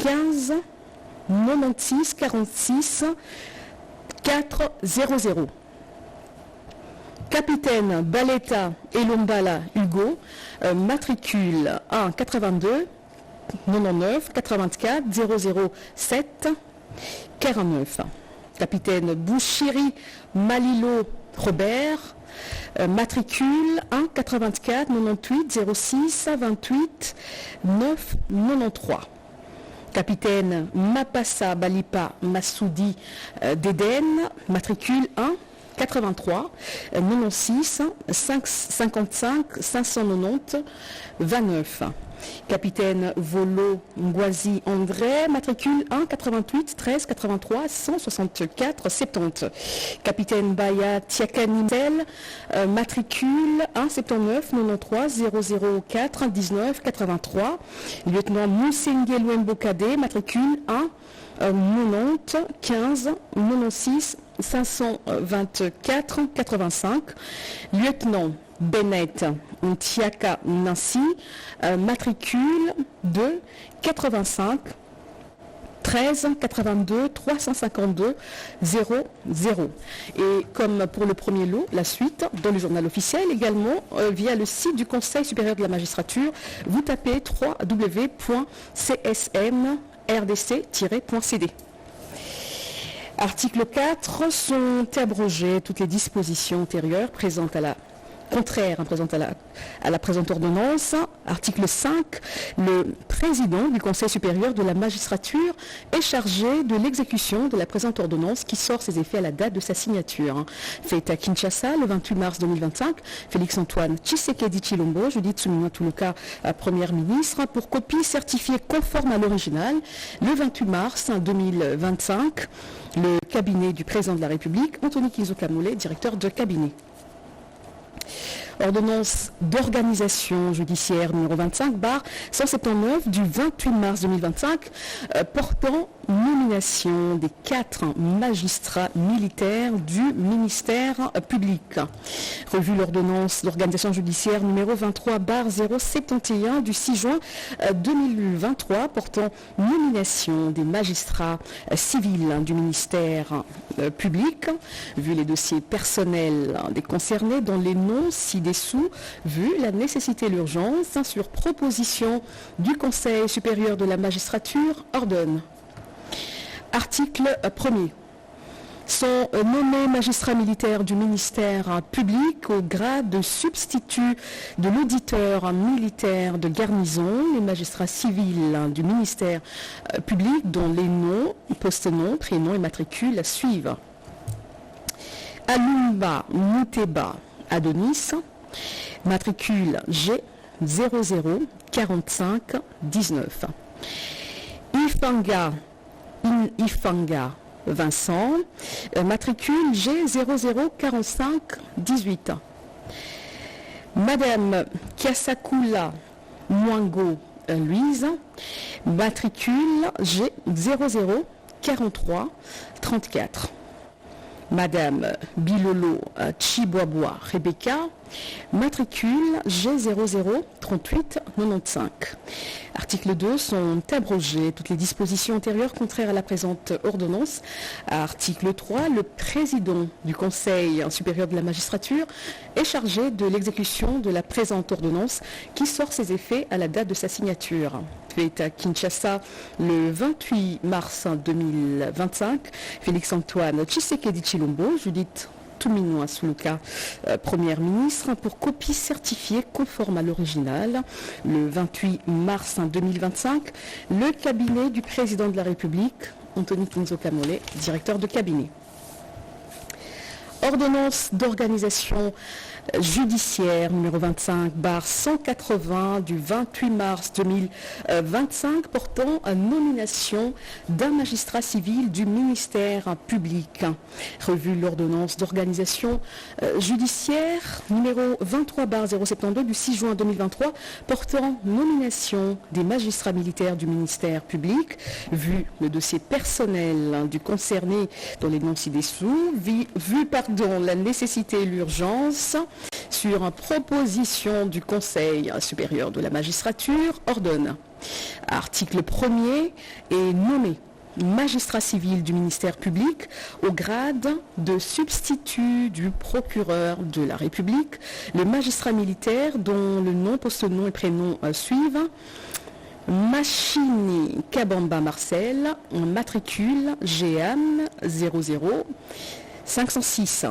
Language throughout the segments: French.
15 96 46 400. Capitaine Baletta et Lombala Hugo, matricule 1 82 99 84 007 49. Capitaine Bouchiri Malilo Robert, matricule 1 84 98 06 28 9 93. Capitaine Mapassa Balipa Massoudi Deden, matricule 1 83 96 55 590 29. Capitaine Volo Ngwazi André, matricule 1 88 13 83 164 70. Capitaine Baya Tiakani Tel, matricule 1 79 93 004 19 83. Lieutenant Moussenge Luembokade, matricule 1 90 15 96 524 85. Lieutenant Bennett Ntiaka Nancy, matricule 2 85 13 82 352 00. Et comme pour le premier lot, la suite dans le journal officiel, également via le site du Conseil supérieur de la magistrature, vous tapez www.csmrdc-.cd. Article 4, sont abrogées toutes les dispositions antérieures présentes à la présente ordonnance. Article 5, le président du Conseil supérieur de la magistrature est chargé de l'exécution de la présente ordonnance qui sort ses effets à la date de sa signature. Fait à Kinshasa le 28 mars 2025, Félix-Antoine Tshisekedi Tshilombo, Judith Suminwa Tuluka, première ministre, pour copie certifiée conforme à l'original le 28 mars 2025. Le cabinet du président de la République, Anthony Kinzo Kamole, directeur de cabinet. Ordonnance d'organisation judiciaire numéro 25/179 du 28 mars 2025 portant nomination des 4 magistrats militaires du ministère public. Revue l'ordonnance d'organisation judiciaire numéro 23/071 du 6 juin 2023 portant nomination des magistrats civils du ministère public. Vu les dossiers personnels des concernés dont les noms ci-dessous, vu la nécessité et l'urgence, sur proposition du Conseil supérieur de la magistrature, ordonne. Article 1er. Sont nommés magistrats militaires du ministère public au grade de substitut de l'auditeur militaire de garnison, les magistrats civils du ministère public dont les noms, post-noms, prénoms et matricules suivent. Alumba Mouteba Adonis, matricule G 0045 19. Ifanga Vincent, matricule G 0045 18. Madame Kiasakula Mwango Louise, matricule G 0043 34. Madame Bilolo Chiboaboa Rebecca, matricule G0038 95. Article 2, sont abrogées toutes les dispositions antérieures contraires à la présente ordonnance. Article 3, le président du Conseil supérieur de la magistrature est chargé de l'exécution de la présente ordonnance qui sort ses effets à la date de sa signature. Fait à Kinshasa le 28 mars 2025, Félix-Antoine Tshisekedi Tshilombo, Judith Suminwa Tuluka, première ministre, pour copie certifiée conforme à l'original. Le 28 mars 2025, le cabinet du président de la République, Anthony Kinzo Kamole, directeur de cabinet. Ordonnance d'organisation judiciaire numéro 25/180 du 28 mars 2025 portant à nomination d'un magistrat civil du ministère public. Revue l'ordonnance d'organisation judiciaire numéro 23/072 du 6 juin 2023 portant nomination des magistrats militaires du ministère public. Vu le dossier personnel du concerné dont les noms ci-dessous, vu la nécessité et l'urgence, sur proposition du Conseil supérieur de la magistrature, ordonne. Article 1er est nommé magistrat civil du ministère public au grade de substitut du procureur de la République, le magistrat militaire dont le nom, poste-nom et prénom suivent. Machini Kabamba Marcel, matricule GAM 00 506.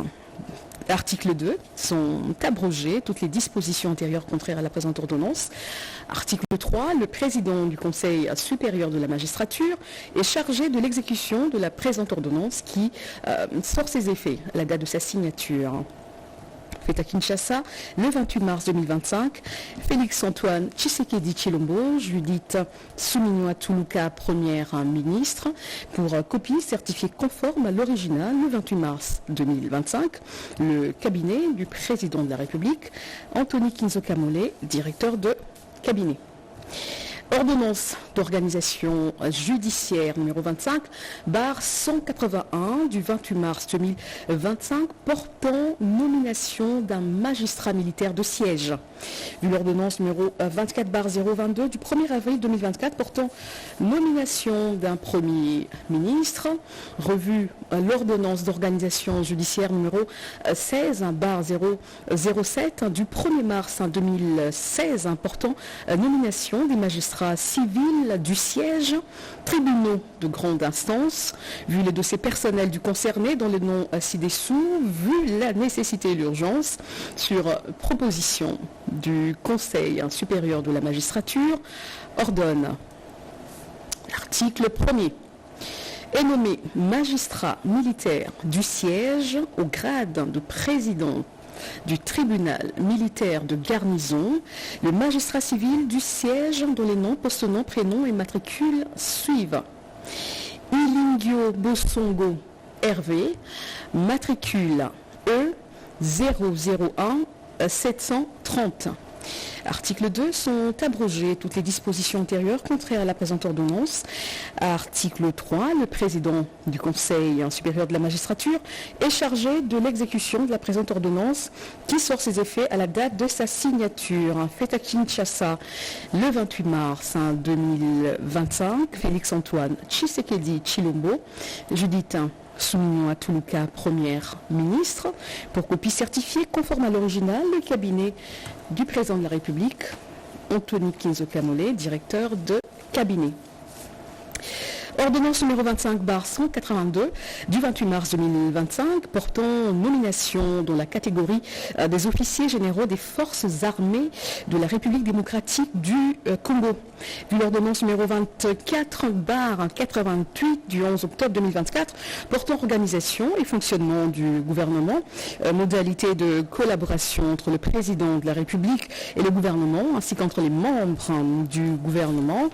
Article 2, sont abrogées toutes les dispositions antérieures contraires à la présente ordonnance. Article 3, le président du Conseil supérieur de la magistrature est chargé de l'exécution de la présente ordonnance qui sort ses effets à la date de sa signature. Fait à Kinshasa, le 28 mars 2025, Félix-Antoine Tshisekedi Tshilombo, Judith Suminwa Tuluka, première ministre, pour copie certifiée conforme à l'original le 28 mars 2025, le cabinet du président de la République, Anthony Kinzoka Mollet, directeur de cabinet. Ordonnance d'organisation judiciaire numéro 25, barre 181 du 28 mars 2025 portant nomination d'un magistrat militaire de siège. Vu l'ordonnance numéro 24 barre 022 du 1er avril 2024 portant nomination d'un premier ministre, revue l'ordonnance d'organisation judiciaire numéro 16 barre 007 du 1er mars 2016 portant nomination des magistrats civils du siège, tribunaux de grande instance, vu les dossiers personnels du concerné dans les noms ci-dessous, vu la nécessité et l'urgence, sur proposition du Conseil supérieur de la magistrature, ordonne. L'article 1er est nommé magistrat militaire du siège au grade de président du tribunal militaire de garnison, le magistrat civil du siège dont les noms, poste-nom, prénom et matricule suivent. Ilingio Bosongo Hervé, matricule E 001 730. Article 2, sont abrogées toutes les dispositions antérieures contraires à la présente ordonnance. Article 3, le président du Conseil supérieur de la magistrature est chargé de l'exécution de la présente ordonnance qui sort ses effets à la date de sa signature. Fait à Kinshasa le 28 mars 2025, Félix-Antoine Tshisekedi Tshilombo, Judith Suminwa Tuluka, première ministre, pour copie certifiée conforme à l'original, le cabinet du président de la République, Anthony Kinzoka Mollet, directeur de cabinet. Ordonnance numéro 25 barre 182 du 28 mars 2025 portant nomination dans la catégorie des officiers généraux des forces armées de la République démocratique du Congo. Vu l'ordonnance numéro 24 barre 88 du 11 octobre 2024 portant organisation et fonctionnement du gouvernement, modalité de collaboration entre le président de la République et le gouvernement ainsi qu'entre les membres du gouvernement.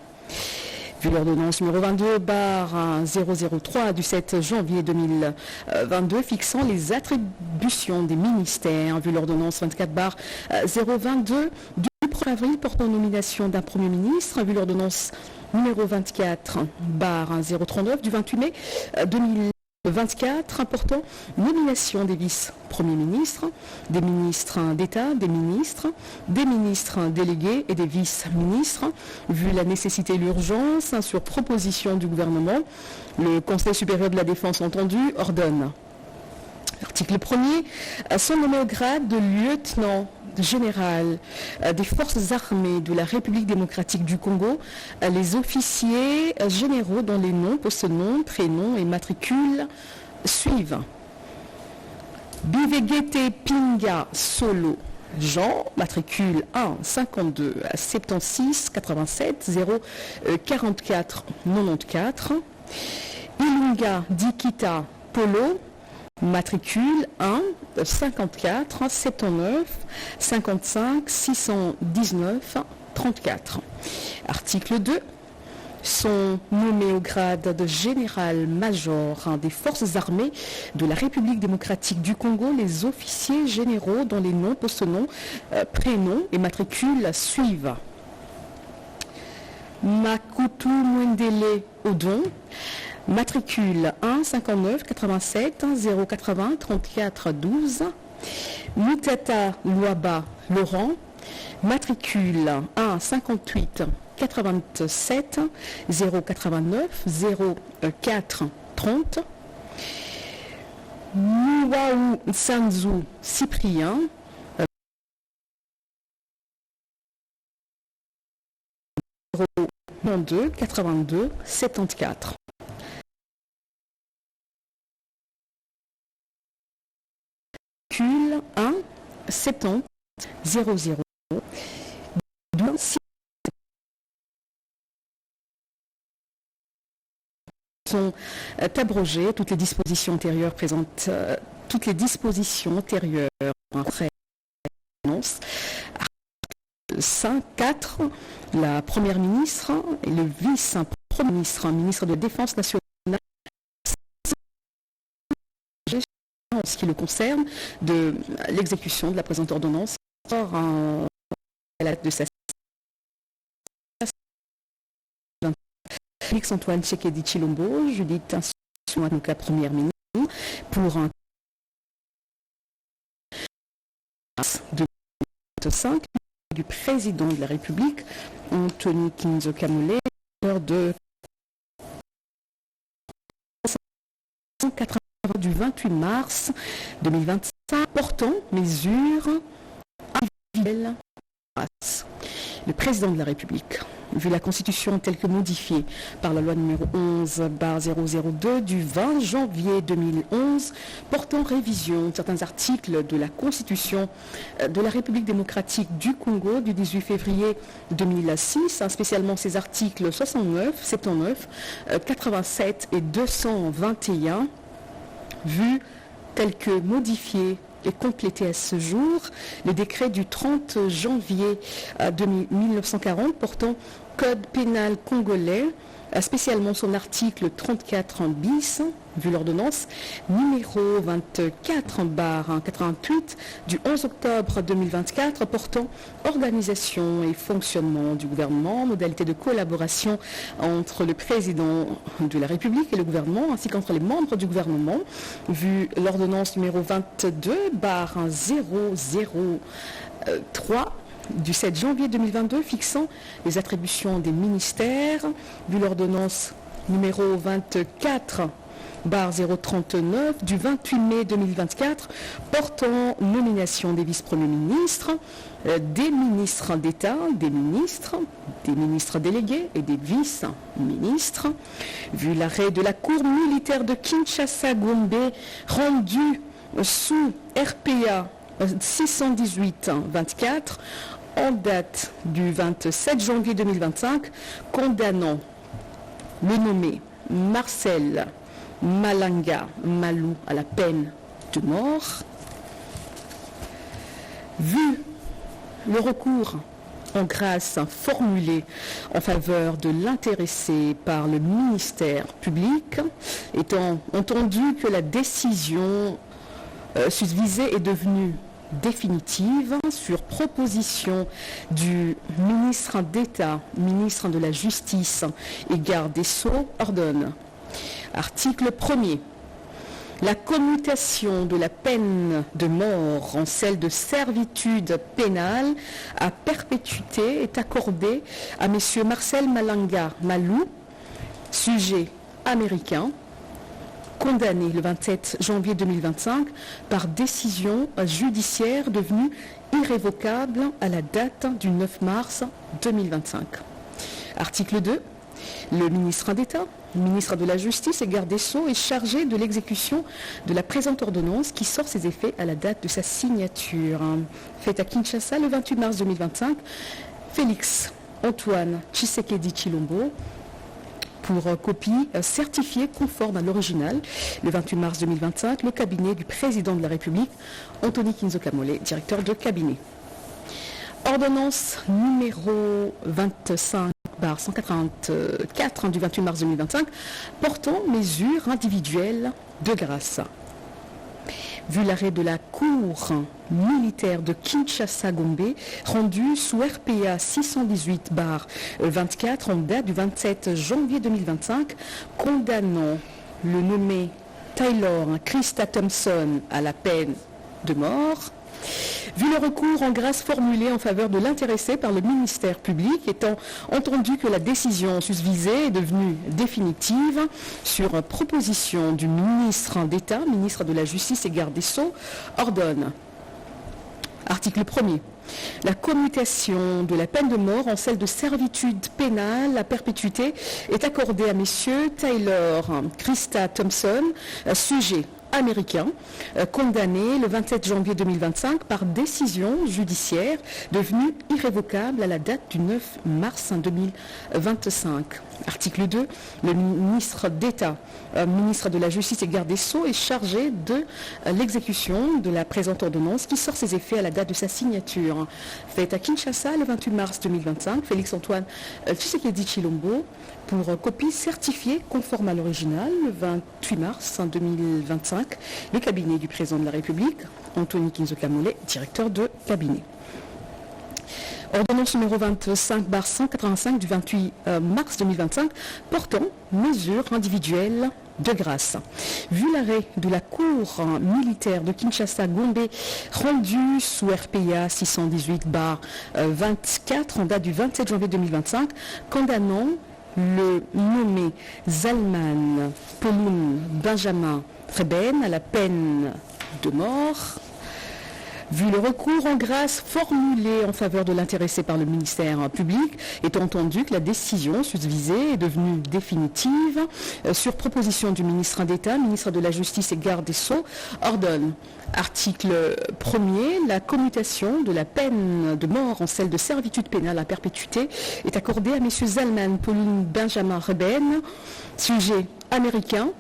Vu l'ordonnance numéro 22 barre 003 du 7 janvier 2022 fixant les attributions des ministères, vu l'ordonnance 24 barre 022 du 1er avril portant nomination d'un premier ministre, vu l'ordonnance numéro 24 barre 039 du 28 mai 2024 important nomination des vice-premiers ministres, des ministres d'État, des ministres délégués et des vice-ministres. Vu la nécessité et l'urgence, sur proposition du gouvernement, le Conseil supérieur de la défense entendu ordonne. Article 1er, sont nommés au grade de lieutenant général des forces armées de la République démocratique du Congo, les officiers généraux dont les noms, poste-nom, prénom et matricule suivent. Bivegete Pinga Solo Jean, matricule 1 52 76 87 0 44 94. Ilunga Dikita Polo, matricule 1 54 79 55 619 34. Article 2. Sont nommés au grade de général-major des forces armées de la République démocratique du Congo les officiers généraux dont les noms, poste-noms, prénoms et matricules suivent. Makutu Mwendele Odon, matricule 1 59 87 080 34 12. Mutata Luaba Laurent, matricule 1 58 87 089 04 30. Muwaou Sanzu Cyprien, 02 82 74. Matricule 1 70 00 12 sont abrogées toutes les dispositions antérieures présentes, toutes les dispositions antérieures après l'annonce. 5, 4, la première ministre et le vice-premier ministre, ministre de la Défense nationale, en ce qui le concerne, de l'exécution de la présente ordonnance à la date de sa Félix Antoine Tshisekedi Tshilombo, Judith Sumanuka, première ministre, pour un 2025 du président de la République, Anthony Kinzo Kamole, de 180 du 28 mars 2025, portant mesures individuelles. Le président de la République, vu la Constitution telle que modifiée par la loi numéro 11/002 du 20 janvier 2011, portant révision de certains articles de la Constitution de la République démocratique du Congo du 18 février 2006, spécialement ces articles 69, 79, 87 et 221, vus tels que modifiés et complété à ce jour le décret du 30 janvier 1940 portant Code pénal congolais, spécialement son article 34 bis, vu l'ordonnance numéro 24/88 du 11 octobre 2024 portant organisation et fonctionnement du gouvernement, modalité de collaboration entre le président de la République et le gouvernement, ainsi qu'entre les membres du gouvernement, vu l'ordonnance numéro 22/003 du 7 janvier 2022 fixant les attributions des ministères, vu l'ordonnance numéro 24/039 du 28 mai 2024 portant nomination des vice-premiers ministres, des ministres d'État, des ministres délégués et des vice-ministres, vu l'arrêt de la Cour militaire de Kinshasa-Gombe rendu sous RPA 618-24 en date du 27 janvier 2025, condamnant le nommé Marcel Malanga Malou à la peine de mort. Vu le recours en grâce formulé en faveur de l'intéressé par le ministère public, étant entendu que la décision susvisée est devenue définitive sur proposition du ministre d'État, ministre de la Justice et garde des Sceaux, ordonne. Article 1er. La commutation de la peine de mort en celle de servitude pénale à perpétuité est accordée à M. Marcel Malanga Malou, sujet américain, condamné le 27 janvier 2025 par décision judiciaire devenue irrévocable à la date du 9 mars 2025. Article 2. Le ministre d'État, ministre de la Justice et garde des Sceaux est chargé de l'exécution de la présente ordonnance qui sort ses effets à la date de sa signature. Faite à Kinshasa le 28 mars 2025, Félix Antoine Tshisekedi Tshilombo, pour copie certifiée conforme à l'original, le 28 mars 2025, le cabinet du président de la République, Anthony Kinzo Kamole, directeur de cabinet. Ordonnance numéro 25/184 du 28 mars 2025, portant mesures individuelles de grâce. Vu l'arrêt de la Cour militaire de Kinshasa-Gombe, rendu sous RPA 618/24 en date du 27 janvier 2025, condamnant le nommé Taylor Christa Thompson à la peine de mort. Vu le recours en grâce formulé en faveur de l'intéressé par le ministère public, étant entendu que la décision susvisée est devenue définitive sur proposition du ministre d'État, ministre de la Justice et garde des Sceaux, ordonne. Article 1er. La commutation de la peine de mort en celle de servitude pénale à perpétuité est accordée à messieurs Taylor Christa Thompson, sujets américain, condamné le 27 janvier 2025 par décision judiciaire devenue irrévocable à la date du 9 mars 2025. Article 2. Le ministre d'État, ministre de la Justice et garde des Sceaux est chargé de l'exécution de la présente ordonnance qui sort ses effets à la date de sa signature. Faite à Kinshasa le 28 mars 2025, Félix-Antoine Tshisekedi Tshilombo pour copie certifiée conforme à l'original le 28 mars 2025, le cabinet du président de la République, Anthony Kinzoka-Mollet, directeur de cabinet. Ordonnance numéro 25/185 du 28 mars 2025 portant mesures individuelles de grâce. Vu l'arrêt de la Cour militaire de Kinshasa-Gombe rendu sous RPA 618/24 en date du 27 janvier 2025, condamnant le nommé Zalman Pauloun Benjamin Reben à la peine de mort. Vu le recours en grâce formulé en faveur de l'intéressé par le ministère public, étant entendu que la décision susvisée est devenue définitive, sur proposition du ministre d'État, ministre de la Justice et garde des Sceaux, ordonne. Article 1er. La commutation de la peine de mort en celle de servitude pénale à perpétuité est accordée à M. Zalman Pauloun Benjamin Reben, sujet américain,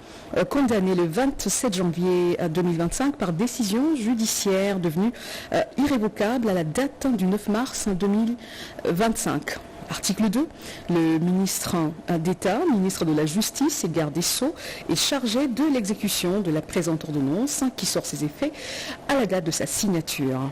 condamné le 27 janvier 2025 par décision judiciaire devenue irrévocable à la date du 9 mars 2025. Article 2. Le ministre d'État, ministre de la Justice et garde des Sceaux est chargé de l'exécution de la présente ordonnance qui sort ses effets à la date de sa signature.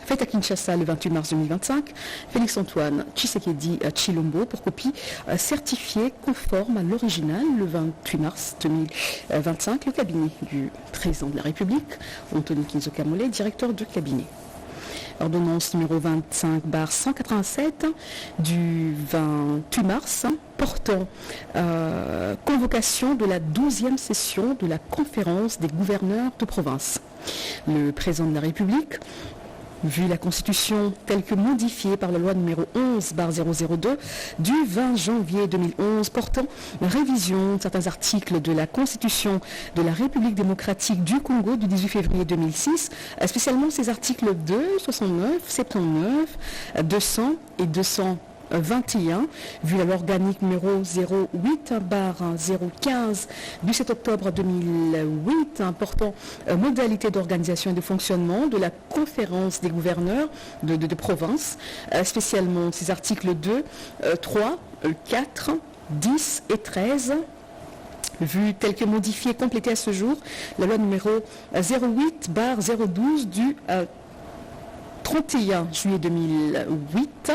Faite à Kinshasa le 28 mars 2025, Félix-Antoine Tshisekedi Tshilombo pour copie certifiée conforme à l'original le 28 mars 2025, le cabinet du président de la République, Anthony Kinzoka-Mollet, directeur de cabinet. Ordonnance numéro 25/187 du 28 mars portant convocation de la 12e session de la conférence des gouverneurs de province. Le président de la République, vu la Constitution telle que modifiée par la loi numéro 11/002 du 20 janvier 2011 portant révision de certains articles de la Constitution de la République démocratique du Congo du 18 février 2006, spécialement ces articles 2, 69, 79, 200 et 221, vu la loi organique numéro 08/015 du 7 octobre 2008 portant modalité d'organisation et de fonctionnement de la conférence des gouverneurs de province, spécialement ces articles 2, 3, 4, 10 et 13, vu tel que modifié et complété à ce jour, la loi numéro 08/012 du 31 juillet 2008,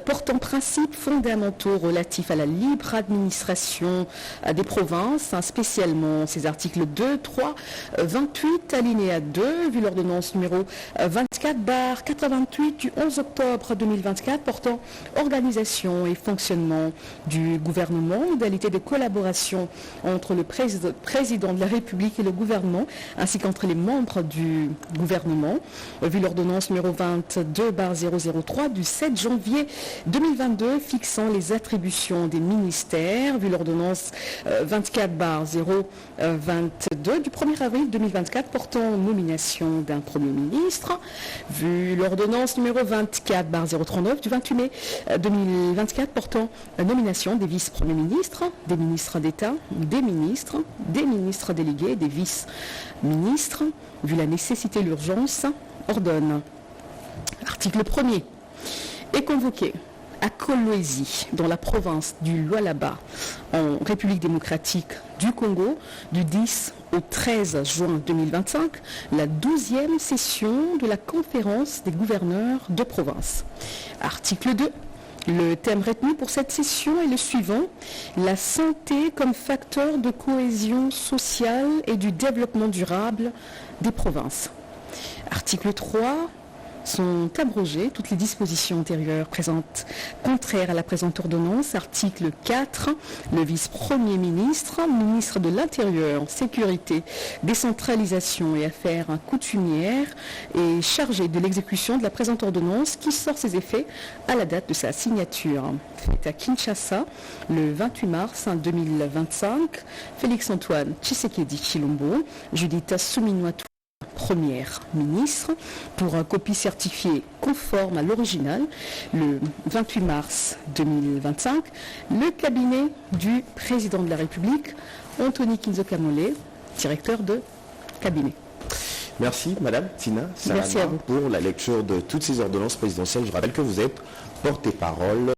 portant principes fondamentaux relatifs à la libre administration des provinces, spécialement ces articles 2, 3, 28, alinéa 2, vu l'ordonnance numéro 24/88 du 11 octobre 2024, portant organisation et fonctionnement du gouvernement, modalité de collaboration entre le président de la République et le gouvernement, ainsi qu'entre les membres du gouvernement, vu l'ordonnance numéro 22/003 du 7 janvier 2022 fixant les attributions des ministères, vu l'ordonnance 24/022 du 1er avril 2024 portant nomination d'un Premier ministre, vu l'ordonnance numéro 24/039 du 28 mai 2024 portant nomination des vice-premiers ministres, des ministres d'État, des ministres délégués, des vice-ministres, vu la nécessité et l'urgence, ordonne. Article 1er. Est convoqué à Kolwezi, dans la province du Lualaba, en République démocratique du Congo, du 10 au 13 juin 2025, la 12e session de la conférence des gouverneurs de province. Article 2. Le thème retenu pour cette session est le suivant: la santé comme facteur de cohésion sociale et du développement durable des provinces. Article 3. Sont abrogées toutes les dispositions antérieures présentes contraires à la présente ordonnance. Article 4. Le vice-premier ministre, ministre de l'Intérieur, Sécurité, Décentralisation et Affaires coutumières est chargé de l'exécution de la présente ordonnance qui sort ses effets à la date de sa signature. Faite à Kinshasa le 28 mars 2025. Félix-Antoine Tshisekedi Tshilombo, Judith Assouminouatou, Première ministre, pour un copie certifiée conforme à l'original le 28 mars 2025, le cabinet du président de la République, Anthony Kinzo Kamole, directeur de cabinet. Merci Madame Tina Salama pour la lecture de toutes ces ordonnances présidentielles. Je rappelle que vous êtes porte-parole